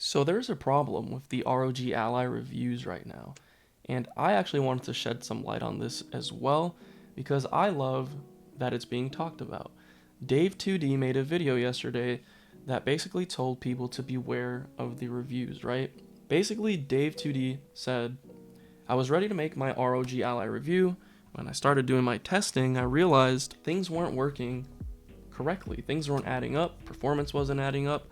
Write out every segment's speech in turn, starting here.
So there's a problem with the ROG Ally reviews right now, and I actually wanted to shed some light on this as well because I love that it's being talked about. Dave 2D made a video yesterday that basically told people to beware of the reviews, right? Basically, Dave 2D said, I was ready to make my ROG Ally review. When I started doing my testing, I realized things weren't working correctly. Things weren't adding up, performance wasn't adding up.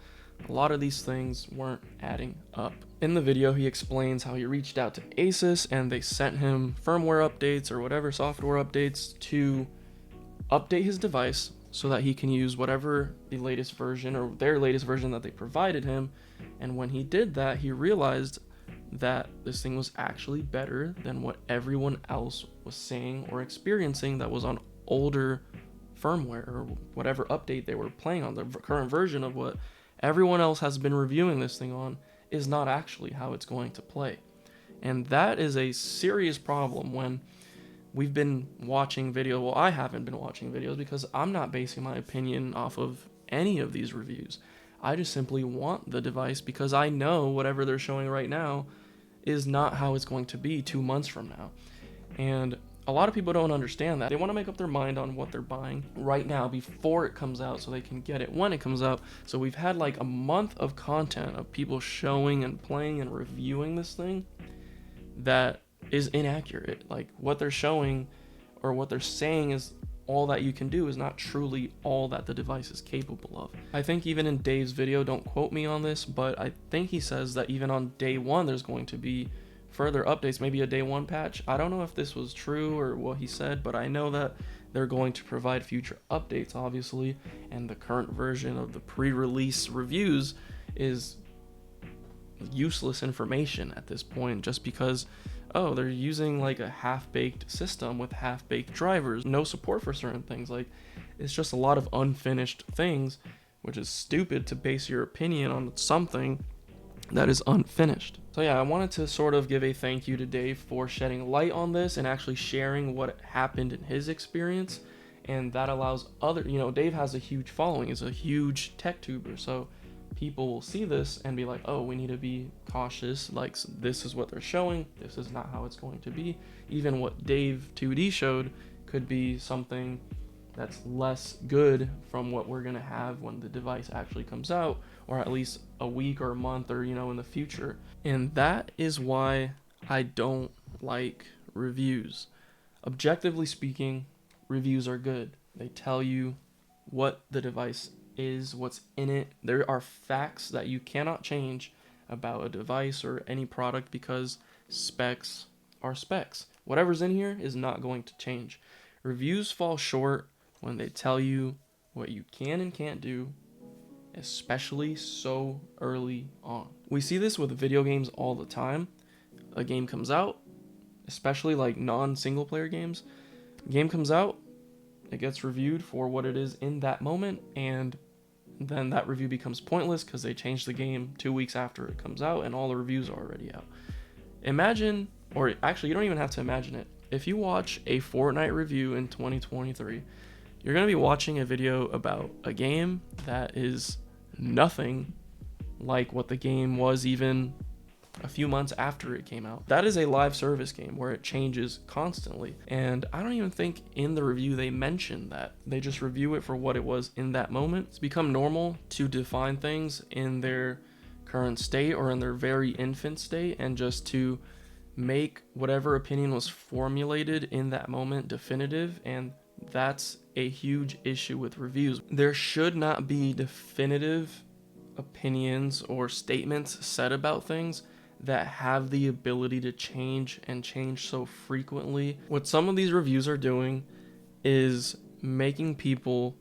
A lot of these things weren't adding up. In the video, he explains how he reached out to Asus and they sent him firmware updates or whatever software updates to update his device so that he can use whatever the latest version or their latest version that they provided him. And when he did that, he realized that this thing was actually better than what everyone else was saying or experiencing that was on older firmware or whatever update they were playing on. The current version of what everyone else has been reviewing this thing on is not actually how it's going to play. And that is a serious problem when we've been watching video. Well, I haven't been watching videos because I'm not basing my opinion off of any of these reviews. I just simply want the device because I know whatever they're showing right now is not how it's going to be 2 months from now. And a lot of people don't understand that. They want to make up their mind on what they're buying right now before it comes out so they can get it when it comes out. So we've had like a month of content of people showing and playing and reviewing this thing that is inaccurate. Like what they're showing or what they're saying is all that you can do is not truly all that the device is capable of. I think even in Dave's video, don't quote me on this, but I think he says that even on day one there's going to be further updates, maybe a day one patch. I don't know if this was true or what he said, but I know that they're going to provide future updates, obviously, and the current version of the pre-release reviews is useless information at this point just because, oh, they're using like a half-baked system with half-baked drivers, no support for certain things. Like, it's just a lot of unfinished things, which is stupid to base your opinion on something that is unfinished. So yeah, I wanted to sort of give a thank you to Dave for shedding light on this and actually sharing what happened in his experience, and that allows other, Dave has a huge following, he's a huge tech tuber, so people will see this and be like, oh, we need to be cautious, like this is what they're showing, this is not how it's going to be. Even what Dave 2D showed could be something that's less good from what we're going to have when the device actually comes out, or at least a week or a month or in the future. And that is why I don't like reviews. Objectively speaking, reviews are good. They tell you what the device is, what's in it. There are facts that you cannot change about a device or any product because specs are specs. Whatever's in here is not going to change. Reviews fall short when they tell you what you can and can't do, especially so early on. We see this with video games all the time. A game comes out, especially like non-single player games. Game comes out, it gets reviewed for what it is in that moment, and then that review becomes pointless because they change the game 2 weeks after it comes out and all the reviews are already out. Imagine, or actually you don't even have to imagine it, if you watch a Fortnite review in 2023, you're going to be watching a video about a game that is nothing like what the game was even a few months after it came out. That is a live service game where it changes constantly. And I don't even think in the review they mention that. They just review it for what it was in that moment. It's become normal to define things in their current state or in their very infant state and just to make whatever opinion was formulated in that moment definitive, and that's a huge issue with reviews. There should not be definitive opinions or statements said about things that have the ability to change and change so frequently. What some of these reviews are doing is making people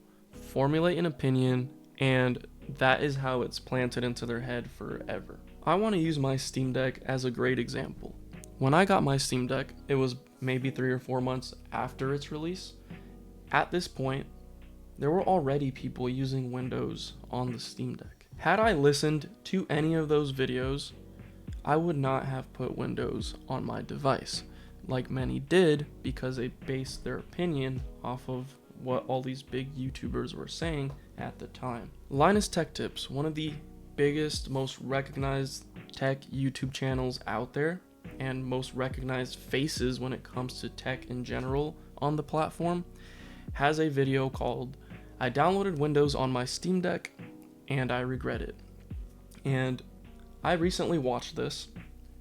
formulate an opinion, and that is how it's planted into their head forever. I want to use my Steam Deck as a great example. When I got my Steam Deck, it was maybe 3 or 4 months after its release. At this point, there were already people using Windows on the Steam Deck. Had I listened to any of those videos, I would not have put Windows on my device, like many did, because they based their opinion off of what all these big YouTubers were saying at the time. Linus Tech Tips, one of the biggest, most recognized tech YouTube channels out there and most recognized faces when it comes to tech in general on the platform, has a video called "I downloaded Windows on my Steam Deck and I regret it." And I recently watched this,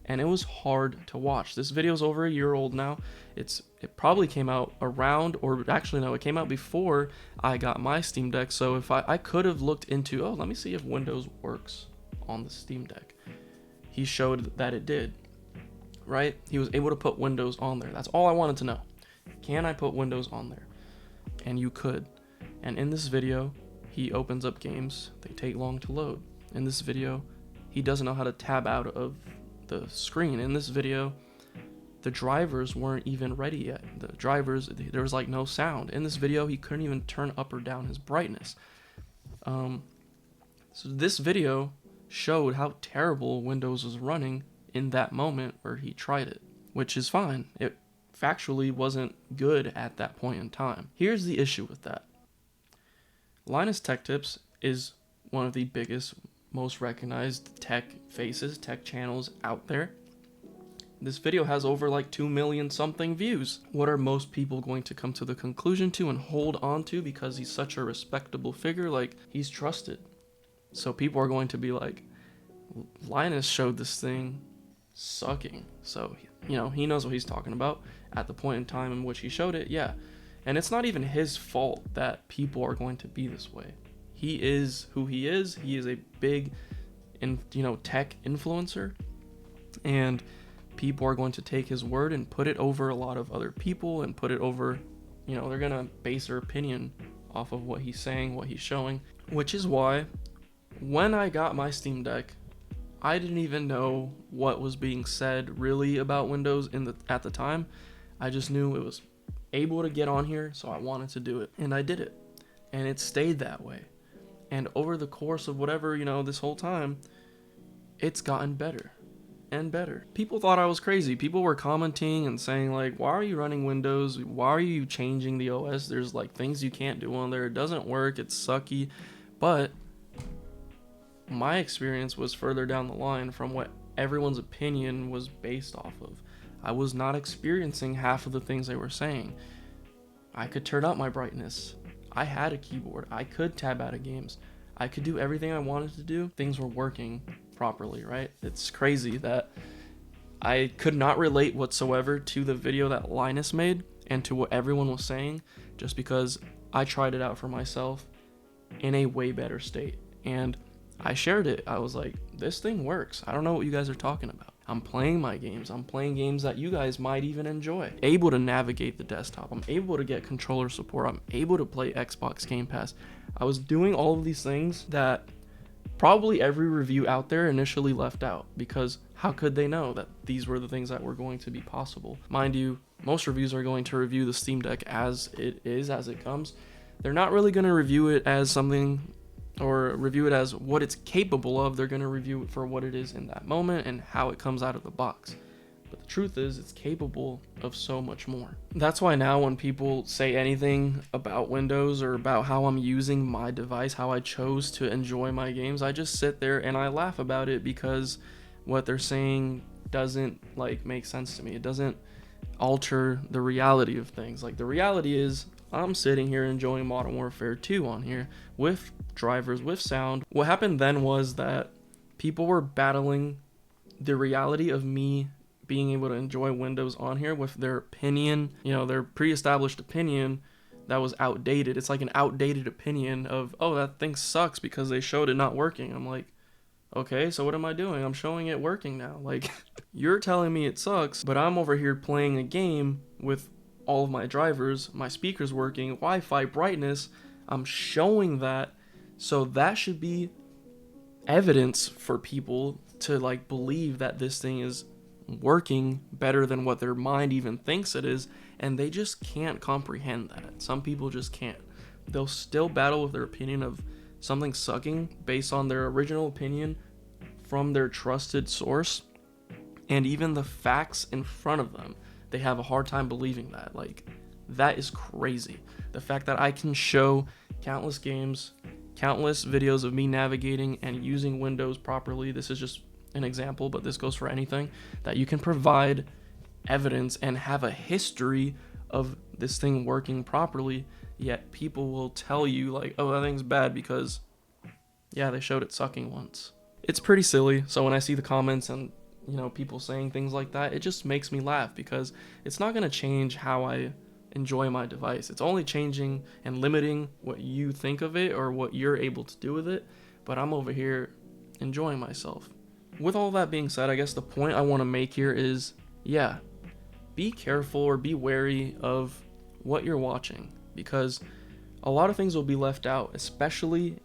and it was hard to watch. This video is over a year old now. It probably came out around, or actually no, it came out before I got my Steam Deck. So if I could have looked into, let me see if Windows works on the Steam Deck. He showed that it did, right? He was able to put Windows on there. That's all I wanted to know. Can I put Windows on there? And you could. And in this video, he opens up games. They take long to load. In this video, he doesn't know how to tab out of the screen. In this video, the drivers weren't even ready yet. The drivers, there was like no sound. In this video, he couldn't even turn up or down his brightness. So this video showed how terrible Windows was running in that moment where he tried it, which is fine. It factually wasn't good at that point in time. Here's the issue with that. Linus Tech Tips is one of the biggest, most recognized tech faces, tech channels out there. This video has over like 2 million something views. What are most people going to come to the conclusion to and hold on to because he's such a respectable figure? Like, he's trusted. So people are going to be like, Linus showed this thing sucking. So, you know, he knows what he's talking about at the point in time in which he showed it. Yeah. And it's not even his fault that people are going to be this way. He is who he is. He is a big, tech influencer, and people are going to take his word and put it over a lot of other people and put it over, they're going to base their opinion off of what he's saying, what he's showing, which is why when I got my Steam Deck, I didn't even know what was being said really about Windows at the time. I just knew it was able to get on here, so I wanted to do it, and I did it, and it stayed that way. And over the course of whatever, this whole time, it's gotten better and better. People thought I was crazy. People were commenting and saying like, why are you running Windows? Why are you changing the OS? There's like things you can't do on there. It doesn't work. It's sucky. But my experience was further down the line from what everyone's opinion was based off of. I was not experiencing half of the things they were saying. I could turn up my brightness. I had a keyboard. I could tab out of games. I could do everything I wanted to do. Things were working properly, right? It's crazy that I could not relate whatsoever to the video that Linus made and to what everyone was saying, just because I tried it out for myself in a way better state. And I shared it. I was like, this thing works. I don't know what you guys are talking about. I'm playing my games. I'm playing games that you guys might even enjoy. Able to navigate the desktop. I'm able to get controller support. I'm able to play Xbox Game Pass. I was doing all of these things that probably every review out there initially left out, because how could they know that these were the things that were going to be possible? Mind you, most reviews are going to review the Steam Deck as it is, as it comes. They're not really going to review it as something, or review it as what it's capable of. They're going to review it for what it is in that moment and how it comes out of the box. But the truth is, it's capable of so much more. That's why now when people say anything about Windows or about how I'm using my device, how I chose to enjoy my games, I just sit there and I laugh about it, because what they're saying doesn't make sense to me. It doesn't alter the reality of things. Like, the reality is, I'm sitting here enjoying Modern Warfare 2 on here with drivers, with sound. What happened then was that people were battling the reality of me being able to enjoy Windows on here with their opinion, their pre-established opinion that was outdated. It's like an outdated opinion of, oh, that thing sucks because they showed it not working. I'm like, okay, so what am I doing? I'm showing it working now. Like, you're telling me it sucks, but I'm over here playing a game with all of my drivers, my speakers working, Wi-Fi, brightness. I'm showing that, so that should be evidence for people to believe that this thing is working better than what their mind even thinks it is, and they just can't comprehend that. Some people just can't. They'll still battle with their opinion of something sucking based on their original opinion from their trusted source, and even the facts in front of them. They have a hard time believing that. That is crazy. The fact that I can show countless games, countless videos of me navigating and using Windows properly. This is just an example, but this goes for anything, that you can provide evidence and have a history of this thing working properly, yet people will tell you like, oh, that thing's bad because, yeah, they showed it sucking once. It's pretty silly. So when I see the comments and, you know, people saying things like that, it just makes me laugh, because it's not going to change how I enjoy my device. It's only changing and limiting what you think of it or what you're able to do with it, but I'm over here enjoying myself. With all that being said, I guess the point I want to make here is, yeah, be careful or be wary of what you're watching, because a lot of things will be left out, especially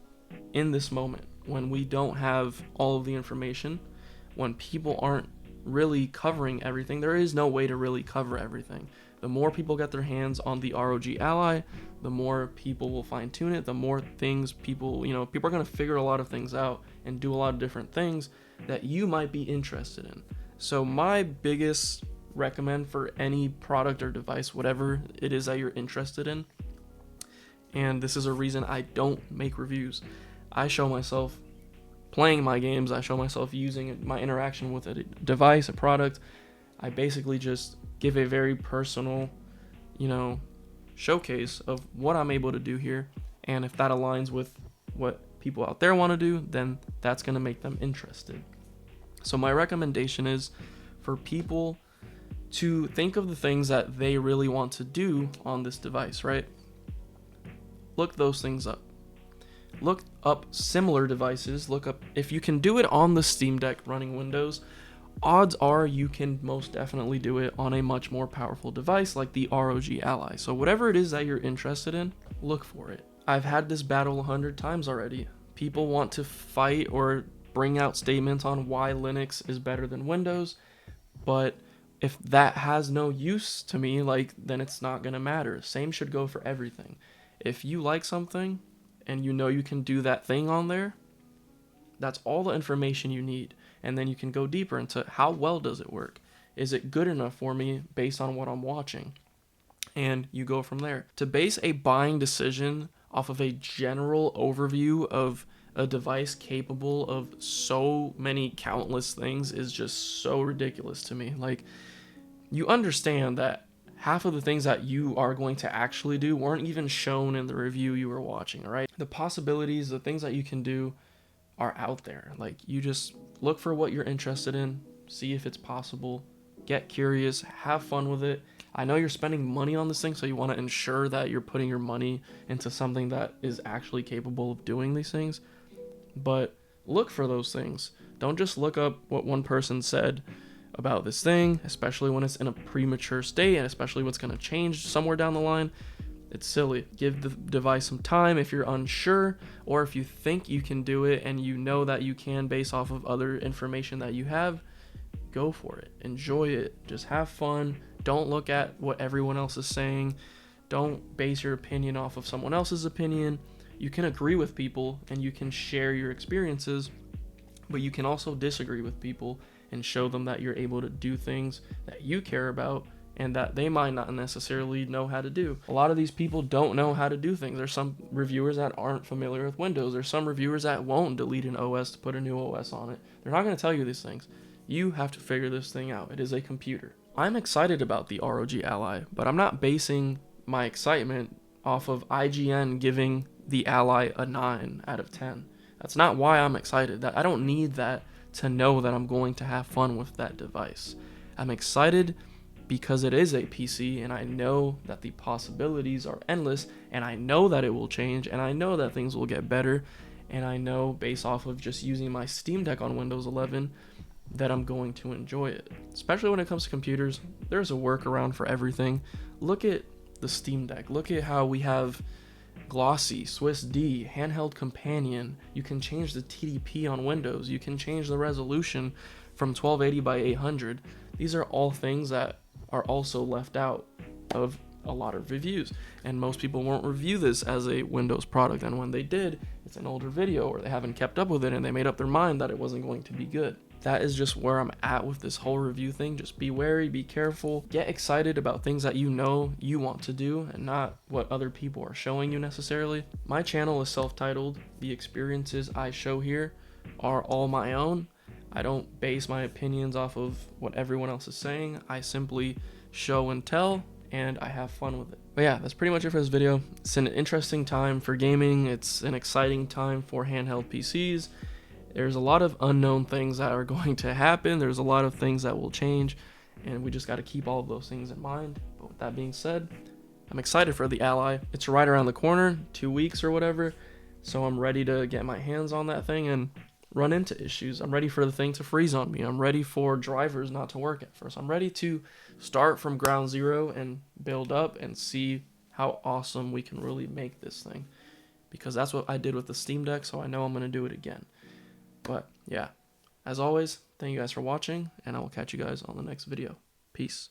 in this moment when we don't have all of the information, when people aren't really covering everything. There is no way to really cover everything. The more people get their hands on the ROG Ally, the more people will fine tune it, the more things people are going to figure a lot of things out and do a lot of different things that you might be interested in. So my biggest recommend for any product or device, whatever it is that you're interested in, and this is a reason I don't make reviews. I show myself playing my games, I show myself using my interaction with a device, a product. I basically just give a very personal, showcase of what I'm able to do here, and if that aligns with what people out there want to do, then that's going to make them interested. So my recommendation is for people to think of the things that they really want to do on this device, right? Look those things up. Look up similar devices. Look up, if you can do it on the Steam Deck running Windows, odds are you can most definitely do it on a much more powerful device like the ROG Ally. So whatever it is that you're interested in, look for it. I've had this battle 100 times already. People want to fight or bring out statements on why Linux is better than Windows, but if that has no use to me, then it's not gonna matter. Same should go for everything. If you like something and you know you can do that thing on there, that's all the information you need. And then you can go deeper into how well does it work? Is it good enough for me based on what I'm watching? And you go from there. To base a buying decision off of a general overview of a device capable of so many countless things is just so ridiculous to me. You understand that half of the things that you are going to actually do weren't even shown in the review you were watching, right? The possibilities, the things that you can do are out there. You just look for what you're interested in, see if it's possible, get curious, have fun with it. I know you're spending money on this thing, so you want to ensure that you're putting your money into something that is actually capable of doing these things, but look for those things. Don't just look up what one person said about this thing, especially when it's in a premature state and especially what's going to change somewhere down the line. It's silly. Give the device some time if you're unsure, or if you think you can do it and you know that you can based off of other information that you have, go for it. Enjoy it. Just have fun. Don't look at what everyone else is saying. Don't base your opinion off of someone else's opinion. You can agree with people and you can share your experiences, but you can also disagree with people and show them that you're able to do things that you care about and that they might not necessarily know how to do. A lot of these people don't know how to do things. There's some reviewers that aren't familiar with Windows. There's some reviewers that won't delete an OS to put a new OS on it. They're not going to tell you these things. You have to figure this thing out. It is a computer. I'm excited about the ROG Ally, but I'm not basing my excitement off of IGN giving the Ally a 9 out of 10. That's not why I'm excited. I don't need that to know that I'm going to have fun with that device. I'm excited because it is a PC and I know that the possibilities are endless, and I know that it will change, and I know that things will get better, and I know based off of just using my Steam Deck on Windows 11 that I'm going to enjoy it. Especially when it comes to computers, there's a workaround for everything. Look at the Steam Deck. Look at how we have Glossy, Swiss D, Handheld Companion. You can change the TDP on Windows. You can change the resolution from 1280 by 800. These are all things that are also left out of a lot of reviews, and most people won't review this as a Windows product, and when they did, it's an older video or they haven't kept up with it and they made up their mind that it wasn't going to be good. that is just where I'm at with this whole review thing. Just be wary, be careful, get excited about things that you know you want to do and not what other people are showing you necessarily. My channel is self-titled. The experiences I show here are all my own. I don't base my opinions off of what everyone else is saying. I simply show and tell, and I have fun with it. But yeah, that's pretty much it for this video. It's an interesting time for gaming. It's an exciting time for handheld PCs. There's a lot of unknown things that are going to happen. There's a lot of things that will change, and we just got to keep all of those things in mind. But with that being said, I'm excited for the Ally. It's right around the corner, 2 weeks or whatever, so I'm ready to get my hands on that thing and run into issues. I'm ready for the thing to freeze on me. I'm ready for drivers not to work at first. I'm ready to start from ground zero and build up and see how awesome we can really make this thing, because that's what I did with the Steam Deck, so I know I'm going to do it again. But yeah, as always, thank you guys for watching, and I will catch you guys on the next video. Peace.